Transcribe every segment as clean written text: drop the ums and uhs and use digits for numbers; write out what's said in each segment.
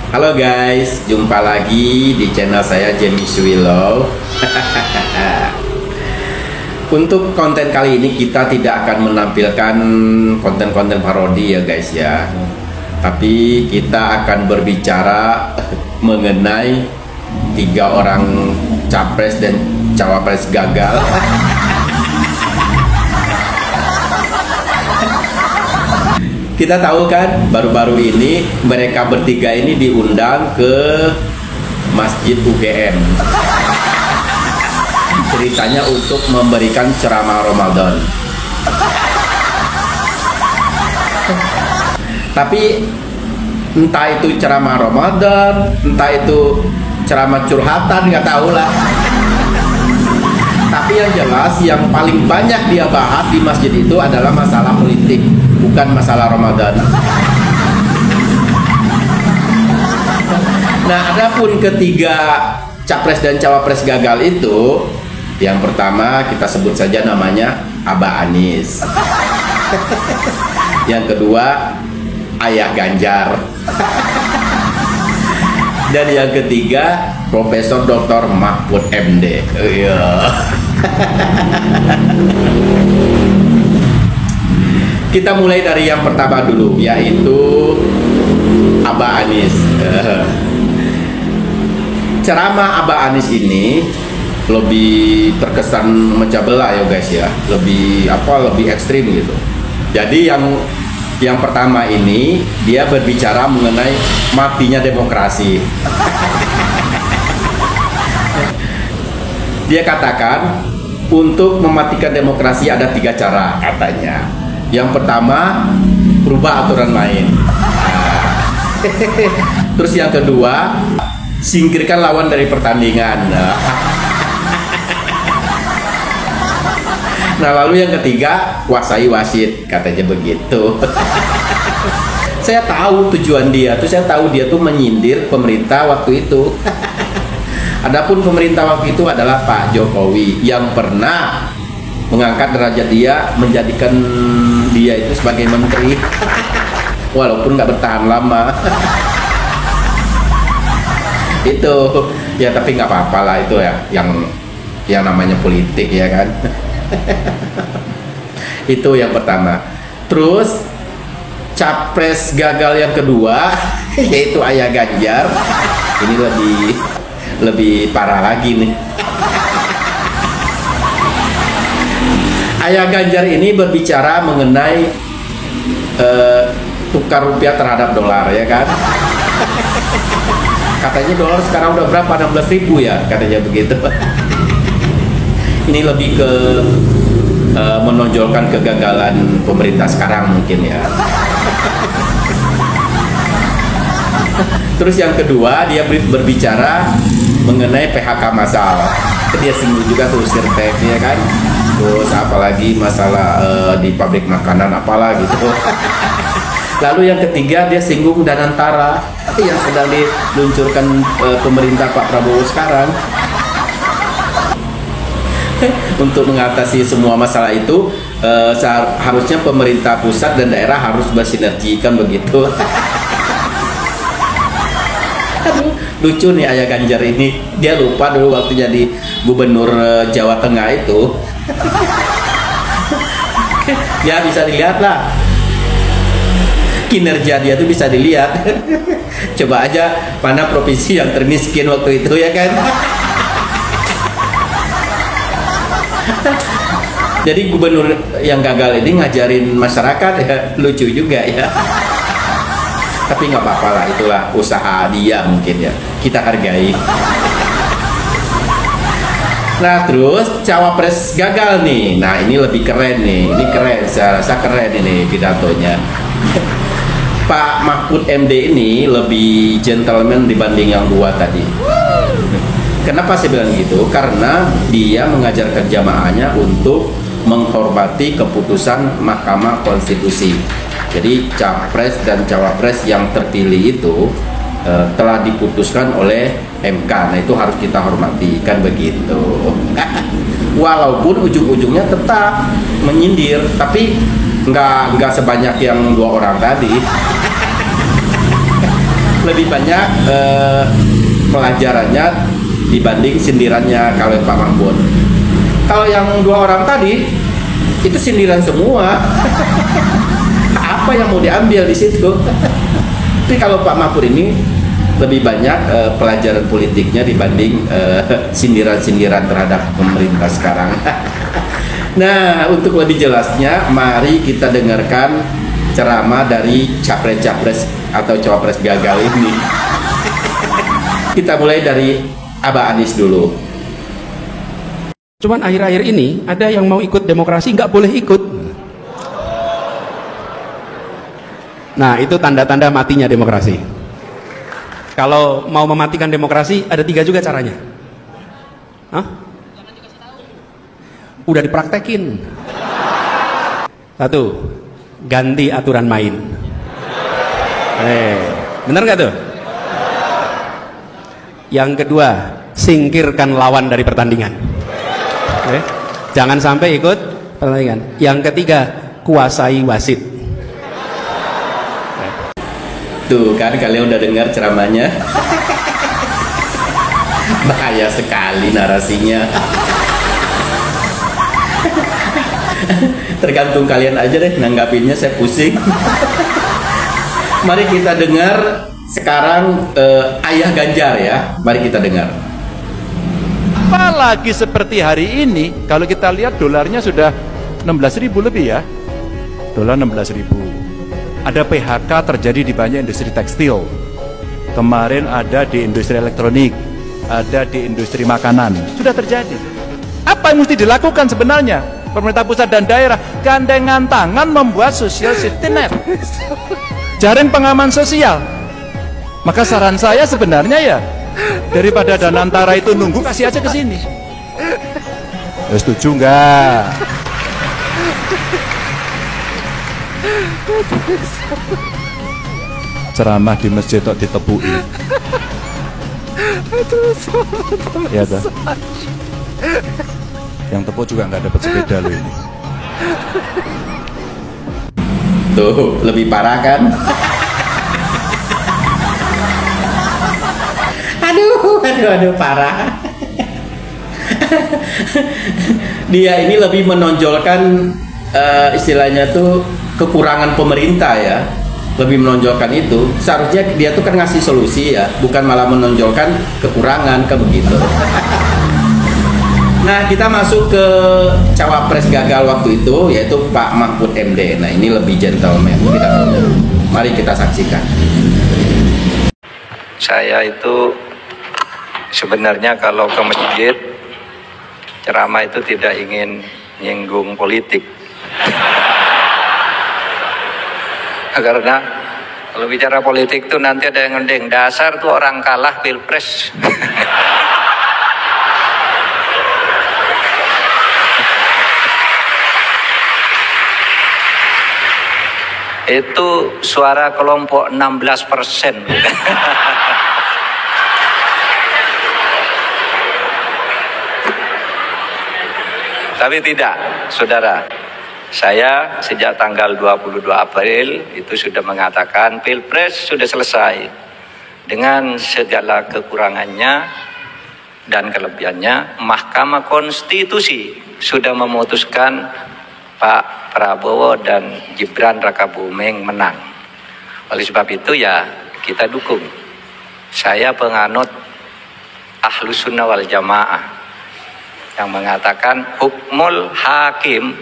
Halo guys, jumpa lagi di channel saya Jamie Swillow. Untuk konten kali ini kita tidak akan menampilkan konten-konten parodi ya guys ya. Tapi kita akan berbicara mengenai 3 orang capres dan cawapres gagal. Kita tahu kan, baru-baru ini mereka bertiga ini diundang ke Masjid UGM. Ceritanya untuk memberikan ceramah Ramadan. Tapi entah itu ceramah Ramadan, entah itu ceramah curhatan, nggak tahu lah. Tapi yang jelas yang paling banyak dia bahas di masjid itu adalah masalah politik, bukan masalah Ramadan. Nah, adapun ketiga capres dan cawapres gagal itu, yang pertama kita sebut saja namanya Abah Anies. Yang kedua Ayah Ganjar. Dan yang ketiga Profesor Dr. Mahfud MD. Kita mulai dari yang pertama dulu, yaitu Abah Anies. Ceramah Abah Anies ini lebih terkesan memecah belah ya guys ya, lebih ekstrim gitu. Jadi yang pertama ini dia berbicara mengenai matinya demokrasi. Dia katakan untuk mematikan demokrasi ada 3 cara katanya. Yang pertama, rubah aturan main. Terus yang kedua, singkirkan lawan dari pertandingan. Nah, lalu yang ketiga, kuasai wasit, katanya begitu. Saya tahu tujuan dia tuh menyindir pemerintah waktu itu. Adapun pemerintah waktu itu adalah Pak Jokowi yang pernah mengangkat derajat dia, menjadikan dia itu sebagai menteri, walaupun nggak bertahan lama. Itu ya, tapi nggak apa-apa lah, itu ya yang namanya politik ya kan. Itu yang pertama. Terus capres gagal yang kedua yaitu Ayah Ganjar. Ini lebih parah lagi nih. Ayah Ganjar ini berbicara mengenai tukar rupiah terhadap dolar ya kan. Katanya dolar sekarang udah berapa, 16.000 ya, katanya begitu. Ini lebih ke menonjolkan kegagalan pemerintah sekarang mungkin ya. Terus yang kedua dia berbicara mengenai PHK massal. Dia singgung juga tuh Sirtek ya kan. Terus apalagi masalah di pabrik makanan apalah gitu. Lalu yang ketiga dia singgung Danantara yang sedang diluncurkan pemerintah Pak Prabowo sekarang. Untuk mengatasi semua masalah itu harusnya pemerintah pusat dan daerah harus bersinergi kan begitu. Lucu nih Ayah Ganjar ini, dia lupa dulu waktu jadi gubernur Jawa Tengah itu. Ya bisa dilihat lah, kinerja dia tuh bisa dilihat. Coba aja mana provinsi yang termiskin waktu itu ya kan. Jadi gubernur yang gagal ini ngajarin masyarakat ya, lucu juga ya. Tapi nggak apa-apa lah, itulah usaha dia mungkin ya, kita hargai. Nah terus cawapres gagal nih. Nah ini lebih keren nih, ini keren, saya rasa keren ini pidatonya. Pak Mahfud MD ini lebih gentleman dibanding yang 2 tadi. Kenapa saya bilang gitu? Karena dia mengajarkan jamaahnya untuk menghormati keputusan Mahkamah Konstitusi. Jadi capres dan cawapres yang terpilih itu telah diputuskan oleh MK. Nah itu harus kita hormati kan begitu. Walaupun ujung-ujungnya tetap menyindir, tapi nggak sebanyak yang 2 orang tadi. lebih banyak pelajarannya dibanding sindirannya kalau Pak Mahfud. Kalau yang dua orang tadi itu sindiran semua. Apa yang mau diambil di situ? Tapi kalau Pak Mahfud ini lebih banyak pelajaran politiknya dibanding sindiran-sindiran terhadap pemerintah sekarang. Nah, untuk lebih jelasnya, mari kita dengarkan ceramah dari capres-capres atau cawapres gagal ini. Kita mulai dari Abah Anies dulu. Cuman akhir-akhir ini ada yang mau ikut demokrasi nggak boleh ikut. Nah, itu tanda-tanda matinya demokrasi. Kalau mau mematikan demokrasi ada 3 juga caranya. Hah? Udah dipraktekin. 1, ganti aturan main. Bener nggak tuh? Yang kedua, singkirkan lawan dari pertandingan. Jangan sampai ikut pertandingan. Yang ketiga, kuasai wasit. Tuh kan, kalian udah dengar ceramahnya. Bahaya sekali narasinya. Tergantung kalian aja deh nanggapinnya, saya pusing. Mari kita dengar sekarang Ayah Ganjar ya. Mari kita dengar. Apalagi seperti hari ini, kalau kita lihat dolarnya sudah 16.000 lebih ya. Dolar 16.000. Ada PHK terjadi di banyak industri tekstil. Kemarin ada di industri elektronik, ada di industri makanan. Sudah terjadi. Apa yang mesti dilakukan sebenarnya? Pemerintah pusat dan daerah gandengan tangan membuat social safety net, jaring pengaman sosial. Maka saran saya sebenarnya ya, daripada Danantara itu nunggu, kasih aja ke sini. Ya, setuju nggak? Ceramah di masjid kok ditepui. Ya dah. Yang tepuk juga nggak dapat sepeda loh ini. Tuh, lebih parah kan? Aduh, parah. Dia ini lebih menonjolkan istilahnya tuh kekurangan pemerintah ya. Lebih menonjolkan itu. Seharusnya dia tuh kan ngasih solusi ya, bukan malah menonjolkan kekurangan, kan begitu. Nah, kita masuk ke cawapres gagal waktu itu, yaitu Pak Mahfud MD. Nah, ini lebih gentleman. Mari kita saksikan. Saya itu sebenarnya kalau ke masjid ceramah itu tidak ingin nyinggung politik. Karena kalau bicara politik tuh nanti ada yang ngending dasar tuh orang kalah pilpres. Itu suara kelompok 16%. Tapi tidak, saudara. Saya sejak tanggal 22 April itu sudah mengatakan Pilpres sudah selesai. Dengan segala kekurangannya dan kelebihannya, Mahkamah Konstitusi sudah memutuskan Pak Prabowo dan Gibran Rakabuming menang. Oleh sebab itu ya kita dukung. Saya penganut Ahlus Sunnah wal Jamaah yang mengatakan hukmul hakim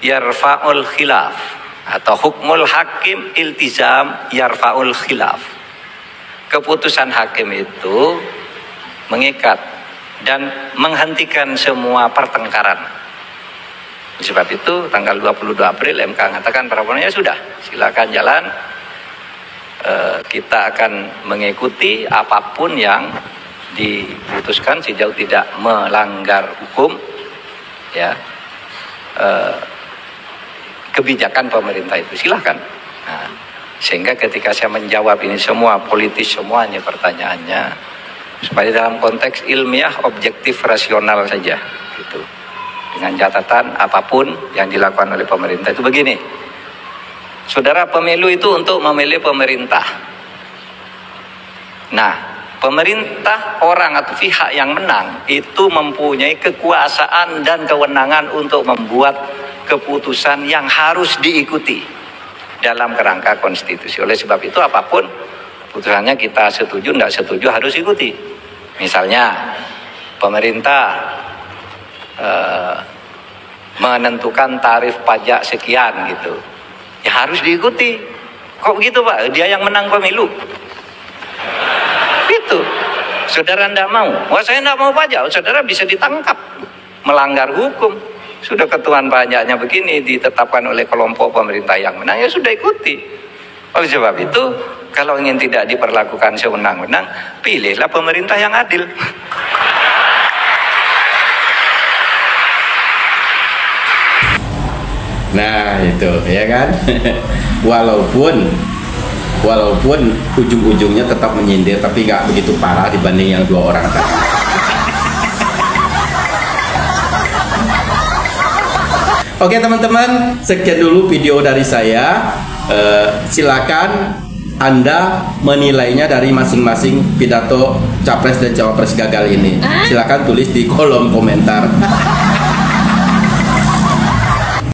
yarfa'ul khilaf, atau hukmul hakim iltizam yarfa'ul khilaf. Keputusan hakim itu mengikat dan menghentikan semua pertengkaran. Sebab itu tanggal 22 April MK mengatakan Prabowo ya sudah, silakan jalan. Kita akan mengikuti apapun yang diputuskan sejauh tidak melanggar hukum, ya, kebijakan pemerintah itu silahkan. Nah, sehingga ketika saya menjawab ini semua politis semuanya pertanyaannya, supaya dalam konteks ilmiah, objektif, rasional saja, gitu. Dengan catatan apapun yang dilakukan oleh pemerintah itu begini, saudara, pemilu itu untuk memilih pemerintah. Nah, pemerintah, orang atau pihak yang menang itu mempunyai kekuasaan dan kewenangan untuk membuat keputusan yang harus diikuti dalam kerangka konstitusi. Oleh sebab itu apapun putusannya kita setuju, tidak setuju harus ikuti. Misalnya pemerintah menentukan tarif pajak sekian gitu, ya harus diikuti. Kok begitu Pak? Dia yang menang pemilu. Itu saudara tidak mau, wah saya tidak mau pajak, saudara bisa ditangkap melanggar hukum. Sudah ketentuan pajaknya begini ditetapkan oleh kelompok pemerintah yang menang, ya sudah ikuti. Oleh sebab itu kalau ingin tidak diperlakukan sewenang-wenang, pilihlah pemerintah yang adil. Nah itu ya kan. Walaupun ujung-ujungnya tetap menyindir, tapi nggak begitu parah dibanding yang dua orang tadi. Oke teman-teman, sekian dulu video dari saya. Silakan Anda menilainya dari masing-masing pidato Capres dan Cawapres gagal ini. Silakan tulis di kolom komentar.